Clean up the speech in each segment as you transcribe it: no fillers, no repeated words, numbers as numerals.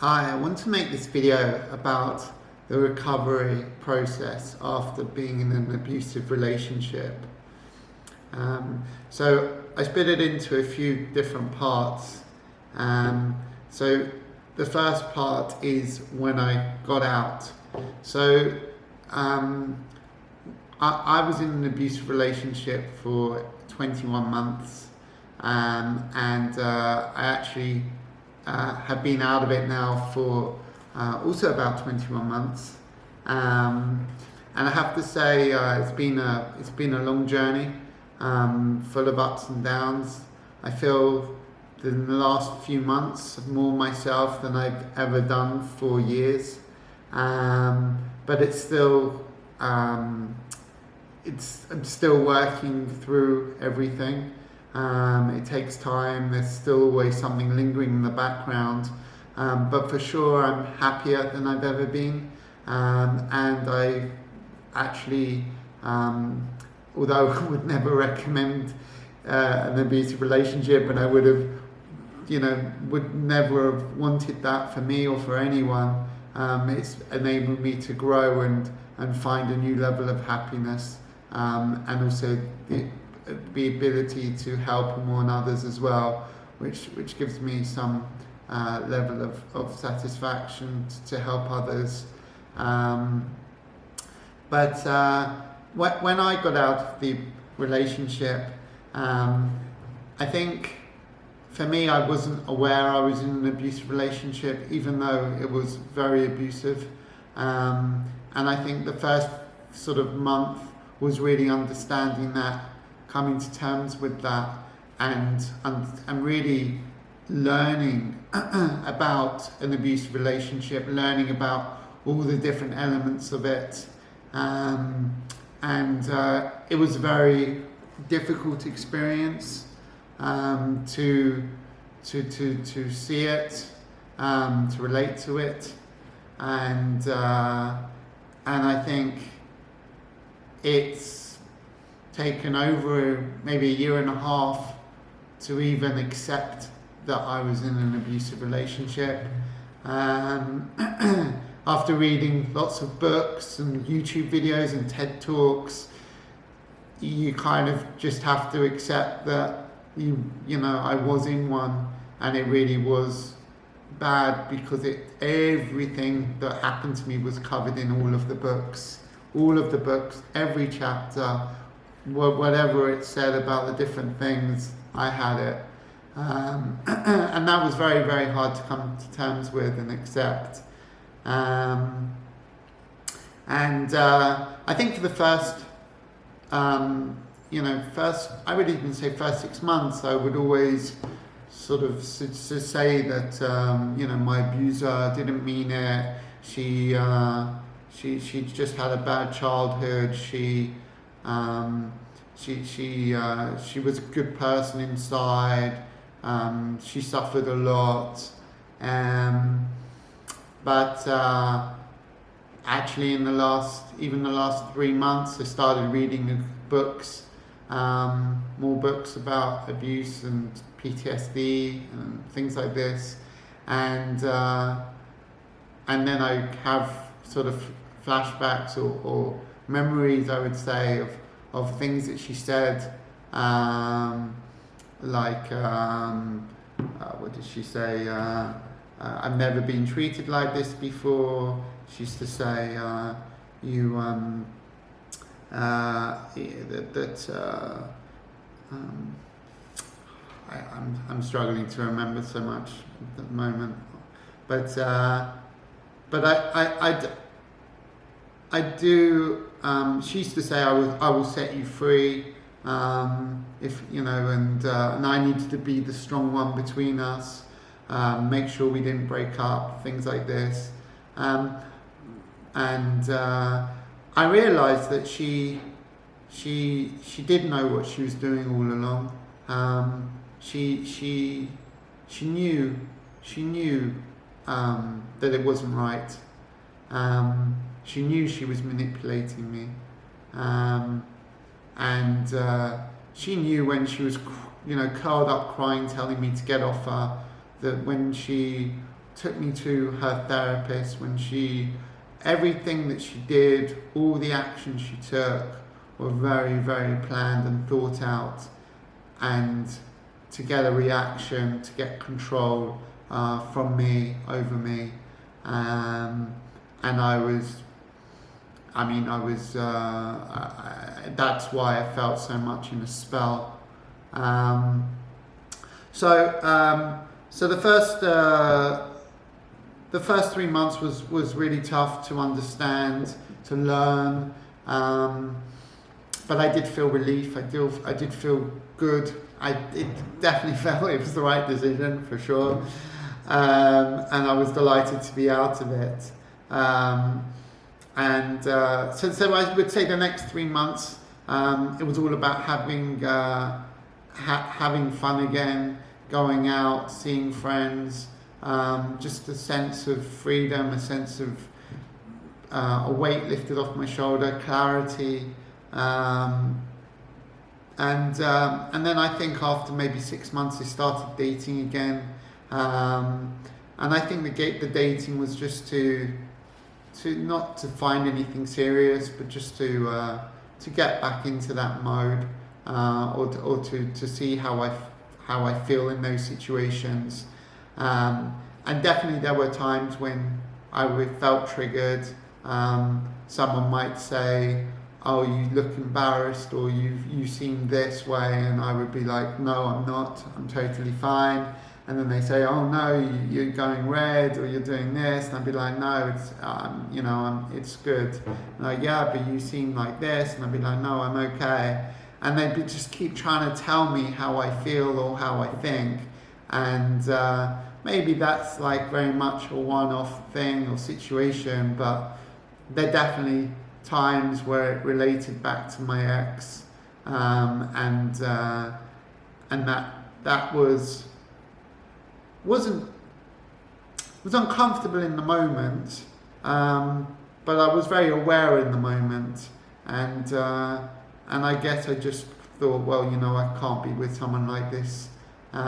Hi, I want to make this video about the recovery process after being in an abusive relationship. So I split it into a few different parts. So the first part is when I got out. So I was in an abusive relationship for 21 months, and I actually have been out of it now for also about 21 months. And I have to say it's been a long journey, full of ups and downs. I feel that in the last few months more myself than I've ever done for years, but it's still I'm still working through everything. It takes time, there's still always something lingering in the background, but for sure I'm happier than I've ever been, and I actually, although I would never recommend an abusive relationship, and I would have, would never have wanted that for me or for anyone, it's enabled me to grow and find a new level of happiness, and also the ability to help and warn others as well, which gives me some level of satisfaction to help others. But when I got out of the relationship, I think for me I wasn't aware I was in an abusive relationship, even though it was very abusive. And I think the first sort of month was really understanding that, coming to terms with that, and really learning about an abusive relationship, learning about all the different elements of it, and it was a very difficult experience to see it, to relate to it, and I think it's taken over maybe a year and a half to even accept that I was in an abusive relationship. After reading lots of books and YouTube videos and TED Talks, you kind of just have to accept that I was in one, and it really was bad, because everything that happened to me was covered in all of the books, every chapter, whatever it said about the different things, I had it. And that was very, very hard to come to terms with and accept. And I think for the first, I would even say first 6 months, I would always sort of say that, my abuser didn't mean it. She just had a bad childhood. She was a good person inside. She suffered a lot, but actually, in the last 3 months, I started reading books, more books about abuse and PTSD and things like this, and then I have sort of flashbacks or memories, I would say, of things that she said, like what did she say? I've never been treated like this before. She used to say, I'm struggling to remember so much at the moment, but I do. She used to say, I will set you free, if and I needed to be the strong one between us, make sure we didn't break up, things like this, and I realised that she did know what she was doing all along. She knew that it wasn't right. She knew she was manipulating me, and she knew when she was, curled up crying, telling me to get off her, that when she took me to her therapist, when everything that she did, all the actions she took were very, very planned and thought out, and to get a reaction, to get control from me over me. And that's why I felt so much in a spell. So the first 3 months was really tough to understand, to learn, but I did feel relief. I did feel good. It definitely felt it was the right decision, for sure, and I was delighted to be out of it. So I would say the next 3 months, it was all about having fun again, going out, seeing friends, just a sense of freedom, a sense of a weight lifted off my shoulder, clarity, and then I think after maybe 6 months I started dating again, and I think the dating was just to not to find anything serious, but just to get back into that mode, or to see how I feel in those situations. And definitely there were times when I felt triggered. Someone might say, "Oh, you look embarrassed," or you seem this way, and I would be like, "No, I'm not. I'm totally fine." And then they say, "Oh no, you're going red, or you're doing this," and I'd be like, "No, it's it's good." And like, "Yeah, but you seem like this," and I'd be like, "No, I'm okay." And they'd just keep trying to tell me how I feel or how I think, and maybe that's like very much a one-off thing or situation, but there are definitely times where it related back to my ex, and that was uncomfortable in the moment, but I was very aware in the moment, and I guess I just thought, well, I can't be with someone like this, but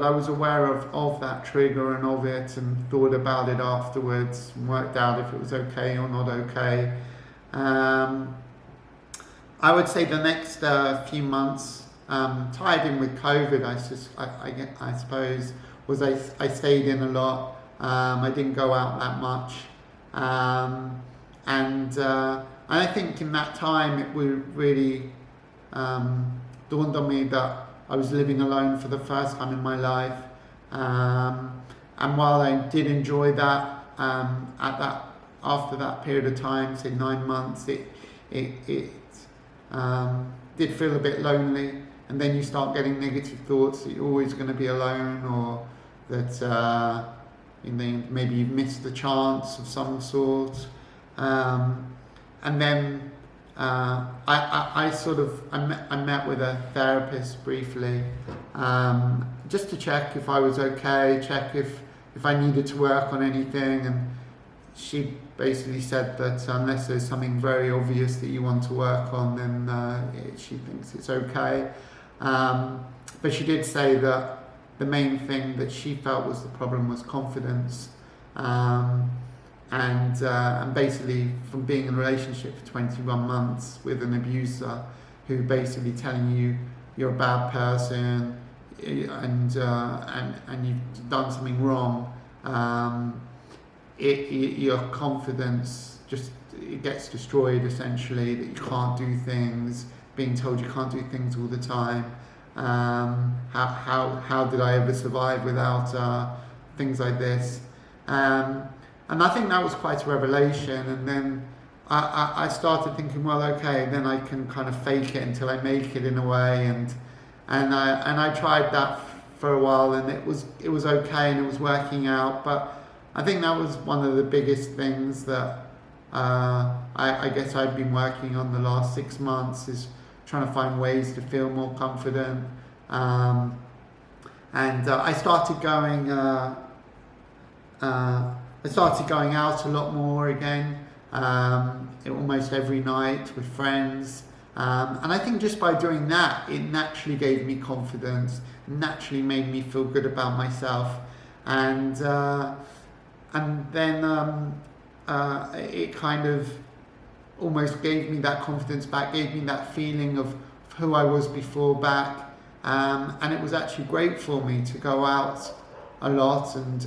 I was aware of that trigger and of it, and thought about it afterwards, and worked out if it was okay or not okay. I would say the next few months, tied in with COVID, I suppose, was I stayed in a lot. I didn't go out that much, and I think in that time it really dawned on me that I was living alone for the first time in my life, and while I did enjoy that, after that period of time, say 9 months, it did feel a bit lonely, and then you start getting negative thoughts that you're always going to be alone, or that maybe you've missed the chance of some sort, and then I met with a therapist briefly, just to check if I was okay, check if I needed to work on anything, and she basically said that unless there's something very obvious that you want to work on, then she thinks it's okay. But she did say that the main thing that she felt was the problem was confidence, and basically from being in a relationship for 21 months with an abuser who basically telling you you're a bad person, and you've done something wrong, your confidence it gets destroyed, essentially, that you can't do things, being told you can't do things all the time. How did I ever survive without things like this? And I think that was quite a revelation. And then I started thinking, well, okay, then I can kind of fake it until I make it, in a way. And I tried that for a while, and it was okay, and it was working out. But I think that was one of the biggest things that I guess I've been working on the last 6 months, is trying to find ways to feel more confident. And I started going out a lot more again, almost every night with friends. And I think just by doing that, it naturally gave me confidence, naturally made me feel good about myself, and then it kind of almost gave me that confidence back, gave me that feeling of who I was before back, and it was actually great for me to go out a lot, and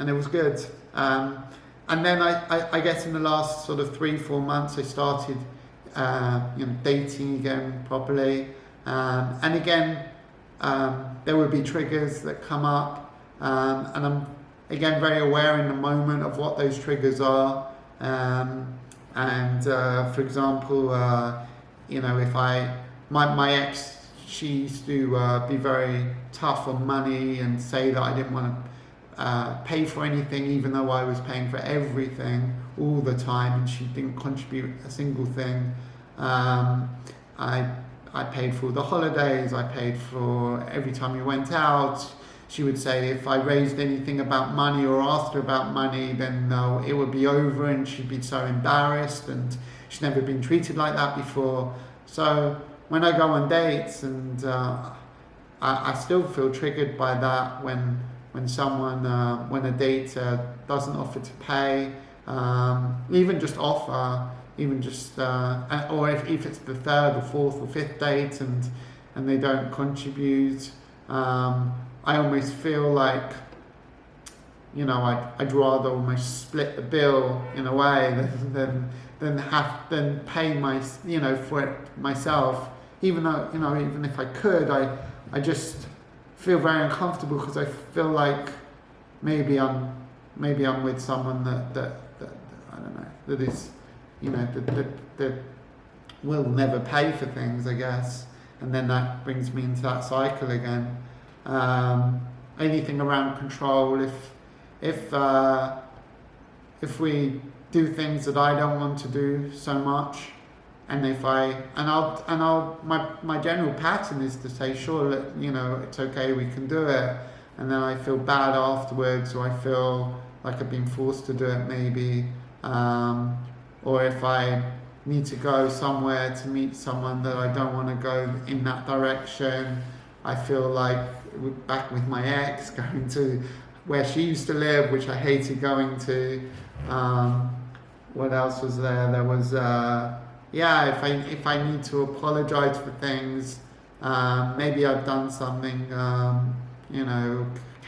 it was good. And then I guess in the last sort of 3-4 months, I started dating again properly, and again there would be triggers that come up, and I'm again very aware in the moment of what those triggers are. For example, if my ex, she used to be very tough on money and say that I didn't want to pay for anything, even though I was paying for everything all the time, and she didn't contribute a single thing. I paid for the holidays, I paid for every time we went out. She would say if I raised anything about money or asked her about money, then it would be over, and she'd be so embarrassed, and she's never been treated like that before. So when I go on dates, and I still feel triggered by that when someone, when a date doesn't offer to pay, even just offer, or if it's the third or fourth or fifth date and they don't contribute, I almost feel like, I'd rather almost split the bill in a way than pay for it myself. Even though, even if I could, I just feel very uncomfortable because I feel like maybe I'm with someone that I don't know, that is, that will never pay for things, I guess, and then that brings me into that cycle again. Anything around control, if we do things that I don't want to do so much, and my general pattern is to say, sure, it's okay, we can do it, and then I feel bad afterwards, or I feel like I've been forced to do it maybe, or if I need to go somewhere to meet someone that I don't want to go in that direction, I feel like back with my ex, going to where she used to live, which I hated going to. What else was there? There was if I need to apologize for things, maybe I've done something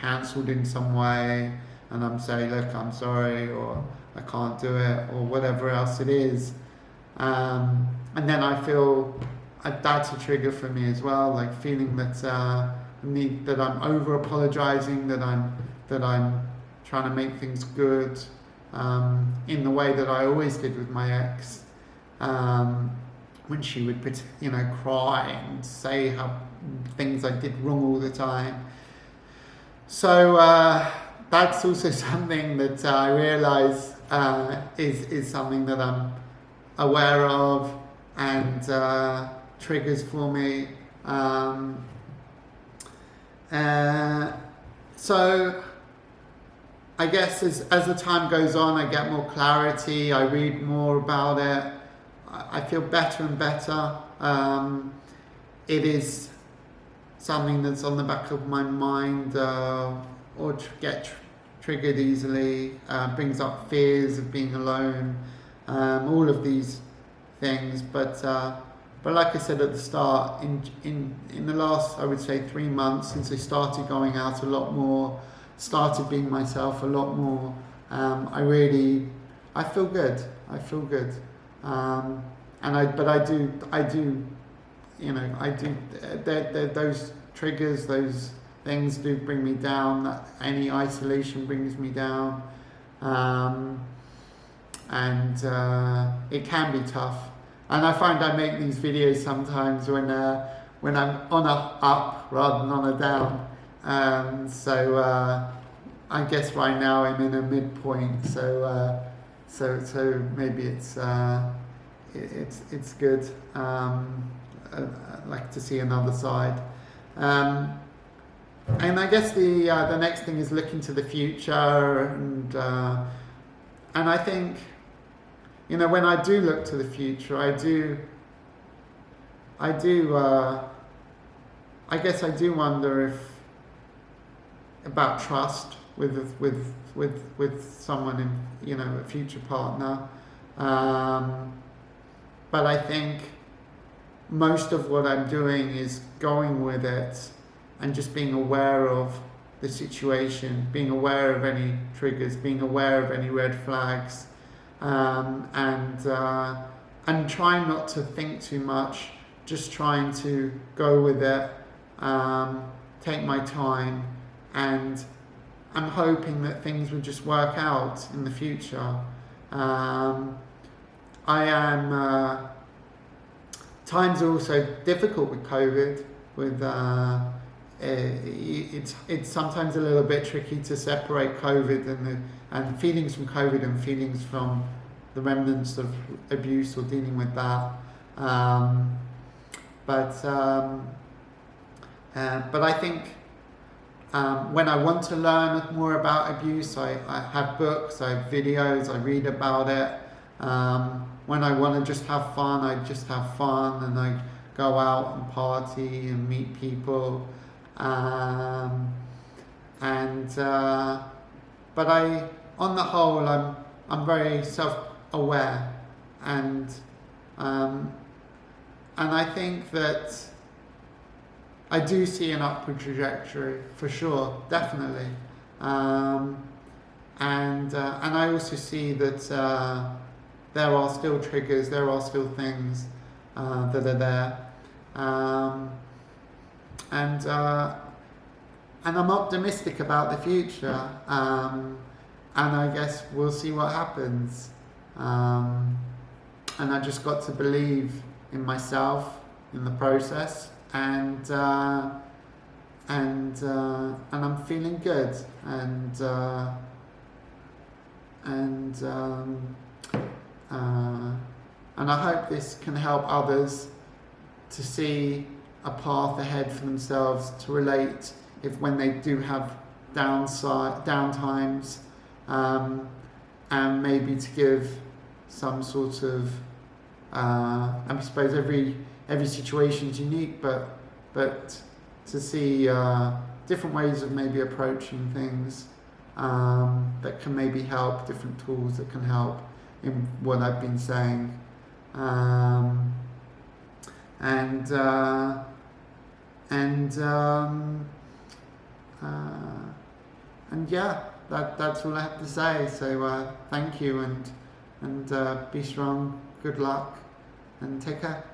cancelled in some way, and I'm saying, look, I'm sorry, or I can't do it, or whatever else it is, and then I feel that's a trigger for me as well, like feeling that that I'm over apologizing, that I'm trying to make things good, in the way that I always did with my ex, when she would cry and say how things I did wrong all the time. So that's also something that I realise is something that I'm aware of and triggers for me. So I guess as the time goes on, I get more clarity, I read more about it, I feel better and better. It is something that's on the back of my mind, or get triggered easily, brings up fears of being alone, all of these things. But like I said at the start, in the last, I would say, 3 months since I started going out a lot more, started being myself a lot more, I feel good. Those triggers, those things do bring me down. Any isolation brings me down, and it can be tough. And I find I make these videos sometimes when I'm on a up rather than on a down. So I guess right now I'm in a midpoint. So maybe it's good. I'd like to see another side. And I guess the next thing is looking to the future, and I think when I do look to the future, I guess I do wonder if about trust with someone in, a future partner. But I think most of what I'm doing is going with it and just being aware of the situation, being aware of any triggers, being aware of any red flags, and trying not to think too much, just trying to go with it, take my time, and I'm hoping that things will just work out in the future. Times are also difficult with COVID. It's sometimes a little bit tricky to separate COVID and feelings from COVID and feelings from the remnants of abuse or dealing with that. But I think when I want to learn more about abuse, I have books, I have videos, I read about it. When I want to just have fun, I just have fun, and I go out and party and meet people. But on the whole, I'm very self-aware, and I think that I do see an upward trajectory for sure, definitely. And I also see that there are still triggers, there are still things that are there. And I'm optimistic about the future, and I guess we'll see what happens. And I just got to believe in myself, in the process, and I'm feeling good, and I hope this can help others to see a path ahead for themselves, to relate if when they do have downtimes, and maybe to give some sort of I suppose every situation is unique, but to see different ways of maybe approaching things that can maybe help, different tools that can help in what I've been saying, and yeah, that's all I have to say. So thank you, and be strong, good luck, and take care.